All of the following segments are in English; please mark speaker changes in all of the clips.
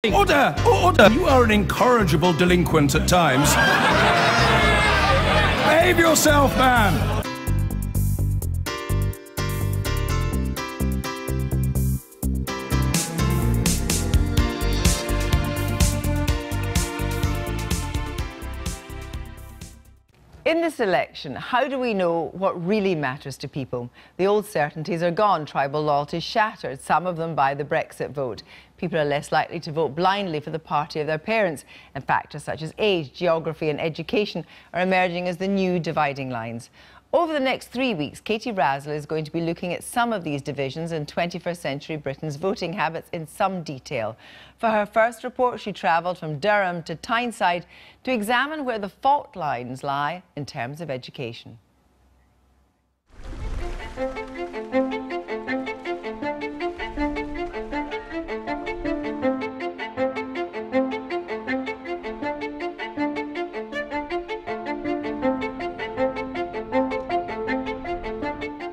Speaker 1: Order! Order! You are an incorrigible delinquent at times. Behave yourself, man!
Speaker 2: In this election, how do we know what really matters to people? The old certainties are gone, tribal loyalty shattered, some of them by the Brexit vote. People are less likely to vote blindly for the party of their parents, and factors such as age, geography and education are emerging as the new dividing lines. Over the next 3 weeks, Katie Razzle is going to be looking at some of these divisions in 21st century Britain's voting habits in some detail. For her first report, she travelled from Durham to Tyneside to examine where the fault lines lie in terms of education.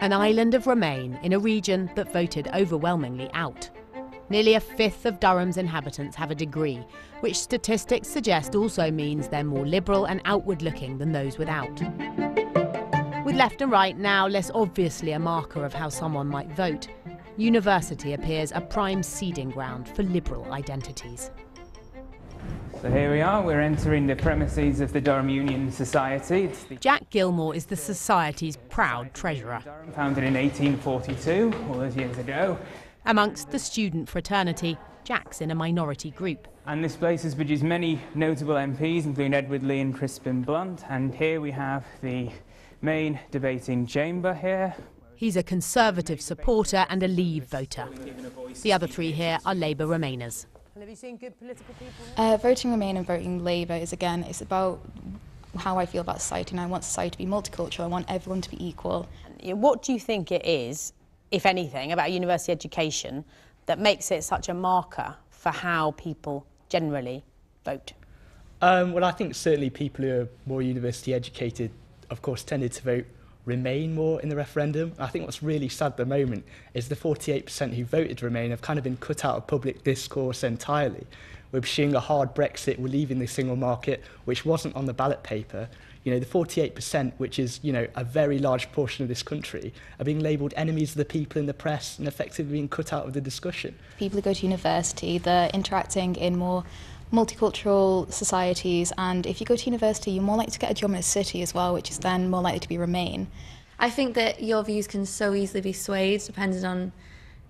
Speaker 3: An island of Remain in a region that voted overwhelmingly out. Nearly a fifth of Durham's inhabitants have a degree, which statistics suggest also means they're more liberal and outward-looking than those without. With left and right now less obviously a marker of how someone might vote, university appears a prime seeding ground for liberal identities.
Speaker 4: So here we are, we're entering the premises of the Durham Union Society.
Speaker 3: Jack Gilmore is the Society's proud treasurer.
Speaker 4: Durham, founded in 1842, all those years ago.
Speaker 3: Amongst the student fraternity, Jack's in a minority group.
Speaker 4: And this place has produced many notable MPs, including Edward Lee and Crispin Blunt. And here we have the main debating chamber here.
Speaker 3: He's a Conservative supporter and a Leave voter. The other three here are Labour Remainers.
Speaker 5: Have you seen good political people? Voting Remain and voting Labour is, again, it's about how I feel about society, and I want society to be multicultural. I want everyone to be equal.
Speaker 6: What do you think it is, if anything, about university education that makes it such a marker for how people generally vote?
Speaker 7: Well, I think certainly people who are more university educated, of course, tended to vote Remain more in the referendum. I think what's really sad at the moment is the 48% who voted Remain have kind of been cut out of public discourse entirely. We're pursuing a hard Brexit, we're leaving the single market, which wasn't on the ballot paper. You know, the 48%, which is, you know, a very large portion of this country, are being labelled enemies of the people in the press and effectively being cut out of the discussion.
Speaker 5: People who go to university, they're interacting in more multicultural societies, and if you go to university, you're more likely to get a job in a city as well, which is then more likely to be Remain.
Speaker 8: I think that your views can so easily be swayed depending on,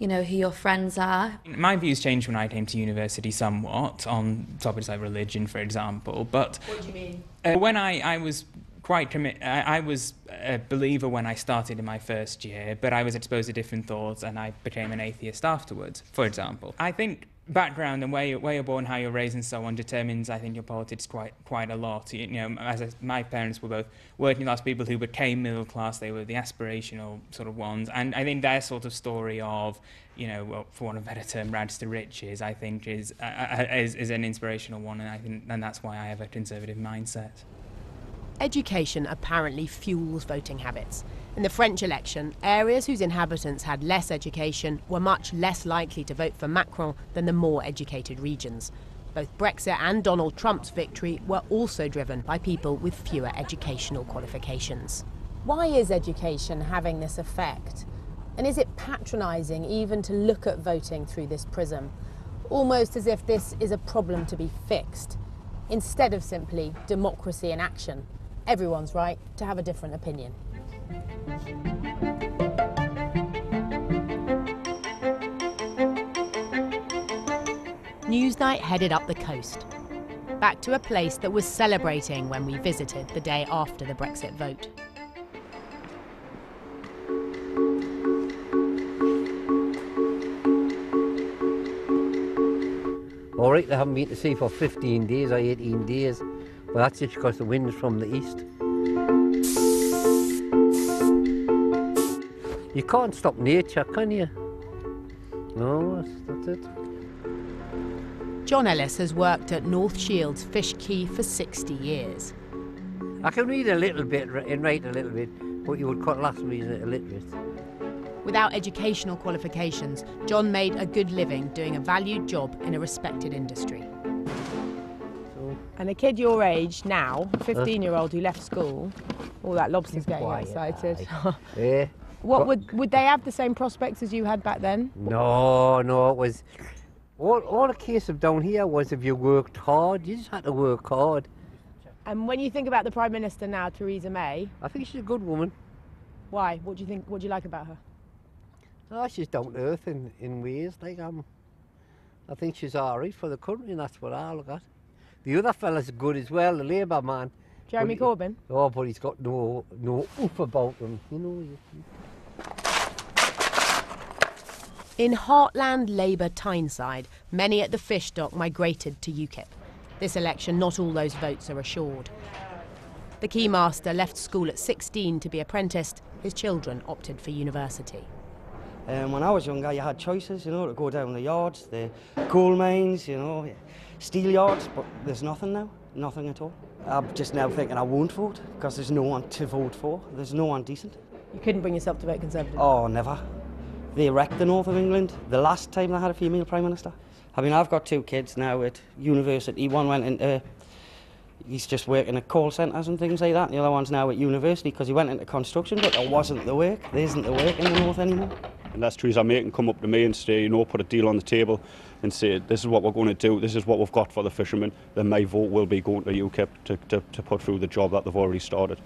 Speaker 8: you know, who your friends are.
Speaker 4: My views changed when I came to university somewhat on topics like religion, for example. But
Speaker 6: what do you mean?
Speaker 4: When I was quite I was a believer when I started in my first year, but I was exposed to different thoughts and I became an atheist afterwards, for example. I think background and where you're born, how you're raised and so on determines, I think, your politics quite a lot. You know, my parents were both working class people who became middle class. They were the aspirational sort of ones, and I think their sort of story of, you know, well, for want of a better term, rags to riches, I think is an inspirational one, and that's why I have a conservative mindset.
Speaker 3: Education apparently fuels voting habits. In the French election, areas whose inhabitants had less education were much less likely to vote for Macron than the more educated regions. Both Brexit and Donald Trump's victory were also driven by people with fewer educational qualifications.
Speaker 6: Why is education having this effect? And is it patronising even to look at voting through this prism? Almost as if this is a problem to be fixed, instead of simply democracy in action. Everyone's right to have a different opinion.
Speaker 3: Newsnight headed up the coast, back to a place that was celebrating when we visited the day after the Brexit vote.
Speaker 9: All right, they haven't been to sea for 15 days or 18 days, but that's just because the wind's from the east. You can't stop nature, can you? No, that's it.
Speaker 3: John Ellis has worked at North Shields Fish Quay for 60 years.
Speaker 9: I can read a little bit and write a little bit, but you would class me as illiterate.
Speaker 3: Without educational qualifications, John made a good living doing a valued job in a respected industry.
Speaker 6: And a kid your age now, 15-year-old who left school, all that lobster's getting excited.
Speaker 9: Yeah.
Speaker 6: What would they have the same prospects as you had back then?
Speaker 9: No, it was all a case of down here was if you worked hard, you just had to work hard.
Speaker 6: And when you think about the Prime Minister now, Theresa May,
Speaker 9: I think she's a good woman.
Speaker 6: why? What do you think? What do you like about her?
Speaker 9: Oh, she's down to earth in ways. Like I think she's all right for the country, and that's what I look at. The other fella's good as well, the Labour man.
Speaker 6: Jeremy Corbyn?
Speaker 9: Oh, but he's got no oof about him, you know.
Speaker 3: In Heartland Labour Tyneside, many at the fish dock migrated to UKIP. This election, not all those votes are assured. The Keymaster left school at 16 to be apprenticed. His children opted for university.
Speaker 10: When I was younger, you had choices, you know, to go down the yards, the coal mines, you know, steel yards, but there's nothing now, nothing at all. I'm just now thinking I won't vote because there's no one to vote for. There's no one decent.
Speaker 6: You couldn't bring yourself to vote Conservative?
Speaker 10: Oh, never. They wrecked the north of England the last time they had a female Prime Minister. I mean, I've got two kids now at university. One went into, he's just working at call centres and things like that. The other one's now at university because he went into construction, but there wasn't the work. There isn't the work in the north anymore.
Speaker 11: Unless Theresa May can come up to me and say, you know, put a deal on the table and say, this is what we're going to do, this is what we've got for the fishermen, then my vote will be going to UKIP to put through the job that they've already started.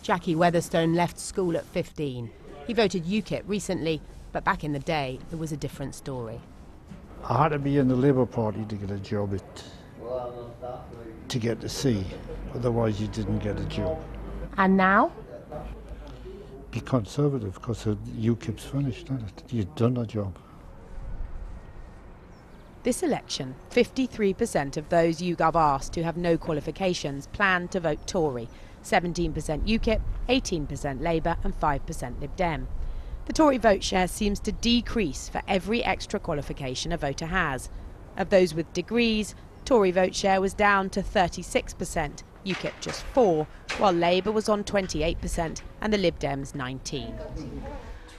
Speaker 3: Jackie Weatherstone left school at 15. He voted UKIP recently, but back in the day, it was a different story.
Speaker 12: I had to be in the Labour Party to get a job to get to sea, otherwise you didn't get a job.
Speaker 6: And now?
Speaker 12: Be Conservative, because UKIP's finished, isn't it? You've done a job.
Speaker 3: This election, 53% of those YouGov asked who have no qualifications plan to vote Tory, 17% UKIP, 18% Labour and 5% Lib Dem. The Tory vote share seems to decrease for every extra qualification a voter has. Of those with degrees, Tory vote share was down to 36%, UKIP just 4%, while Labour was on 28% and the Lib Dems 19%.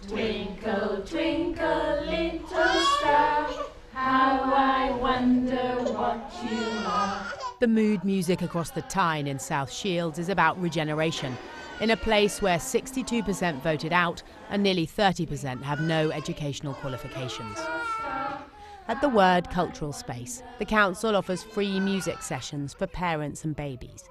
Speaker 13: Twinkle, twinkle, little star, how I wonder what you are.
Speaker 3: The mood music across the Tyne in South Shields is about regeneration, in a place where 62% voted out and nearly 30% have no educational qualifications. At the Word Cultural Space, the council offers free music sessions for parents and babies.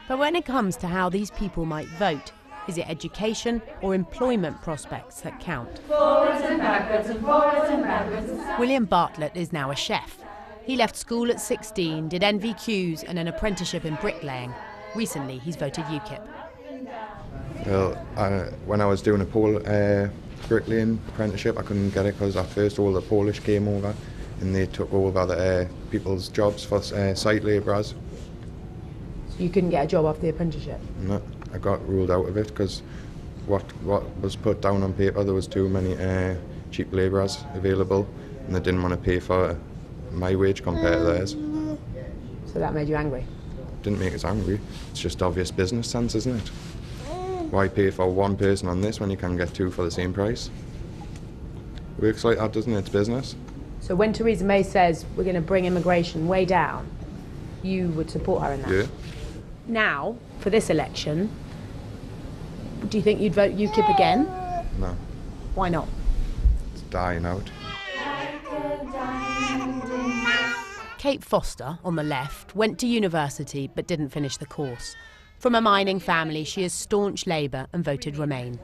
Speaker 3: But when it comes to how these people might vote, is it education or employment prospects that count?
Speaker 13: Forwards and backwards and forwards and backwards.
Speaker 3: William Bartlett is now a chef. He left school at 16, did NVQs and an apprenticeship in bricklaying. Recently, he's voted UKIP.
Speaker 14: Well, when I was doing a bricklaying apprenticeship, I couldn't get it because at first all the Polish came over and they took over the people's jobs for site labourers.
Speaker 6: So you couldn't get a job after the apprenticeship?
Speaker 14: No, I got ruled out of it because what was put down on paper, there was too many cheap labourers available and they didn't want to pay for my wage compared to theirs.
Speaker 6: So that made you angry?
Speaker 14: Didn't make us angry, it's just obvious business sense, isn't it? Why pay for one person on this when you can get two for the same price? It works like that, doesn't it? It's business.
Speaker 6: So when Theresa May says we're going to bring immigration way down, you would support her in that?
Speaker 14: Yeah.
Speaker 6: Now, for this election, do you think you'd vote UKIP again?
Speaker 14: No.
Speaker 6: Why not?
Speaker 14: It's dying out.
Speaker 3: Kate Foster, on the left, went to university but didn't finish the course. From a mining family, she is staunch Labour and voted Remain.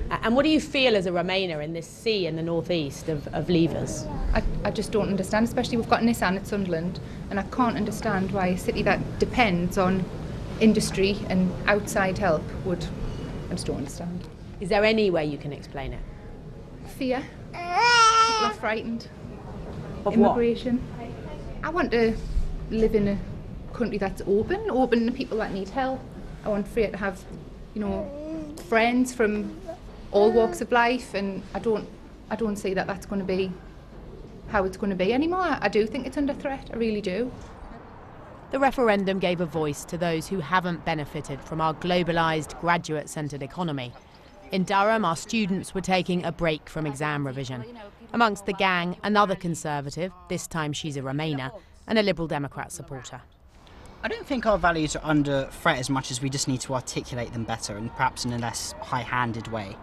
Speaker 6: And what do you feel as a Remainer in this sea in the northeast of Leavers?
Speaker 15: I just don't understand, especially we've got Nissan at Sunderland, and I can't understand why a city that depends on industry and outside help would. I just don't understand.
Speaker 6: Is there any way you can explain it?
Speaker 15: Fear. People are frightened.
Speaker 6: Of
Speaker 15: immigration. What? I want to live in a country that's open to people that need help. I want Freya to have, you know, friends from all walks of life, and I don't see that that's going to be how it's going to be anymore. I do think it's under threat, I really do.
Speaker 3: The referendum gave a voice to those who haven't benefited from our globalised, graduate-centred economy. In Durham, our students were taking a break from exam revision. Amongst the gang, another Conservative, this time she's a Remainer, and a Liberal Democrat supporter.
Speaker 16: I don't think our values are under threat as much as we just need to articulate them better and perhaps in a less high-handed way.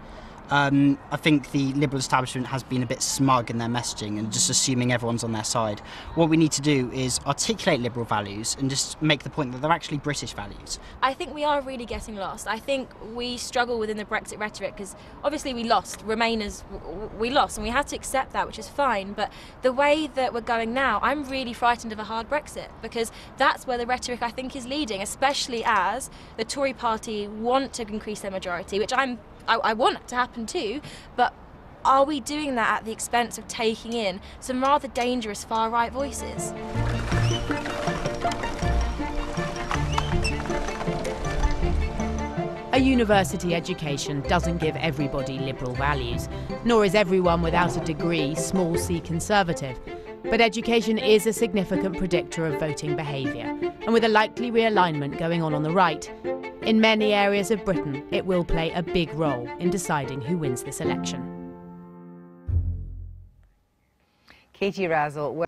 Speaker 16: I think the Liberal establishment has been a bit smug in their messaging and just assuming everyone's on their side. What we need to do is articulate Liberal values and just make the point that they're actually British values.
Speaker 17: I think we are really getting lost. I think we struggle within the Brexit rhetoric because obviously we lost, Remainers, we lost, and we had to accept that, which is fine, but the way that we're going now, I'm really frightened of a hard Brexit because that's where the rhetoric I think is leading, especially as the Tory party want to increase their majority, which I want to happen too, but are we doing that at the expense of taking in some rather dangerous far-right voices?
Speaker 3: A university education doesn't give everybody liberal values, nor is everyone without a degree small c Conservative. But education is a significant predictor of voting behaviour, and with a likely realignment going on the right, in many areas of Britain, it will play a big role in deciding who wins this election.
Speaker 2: Katie Razzle.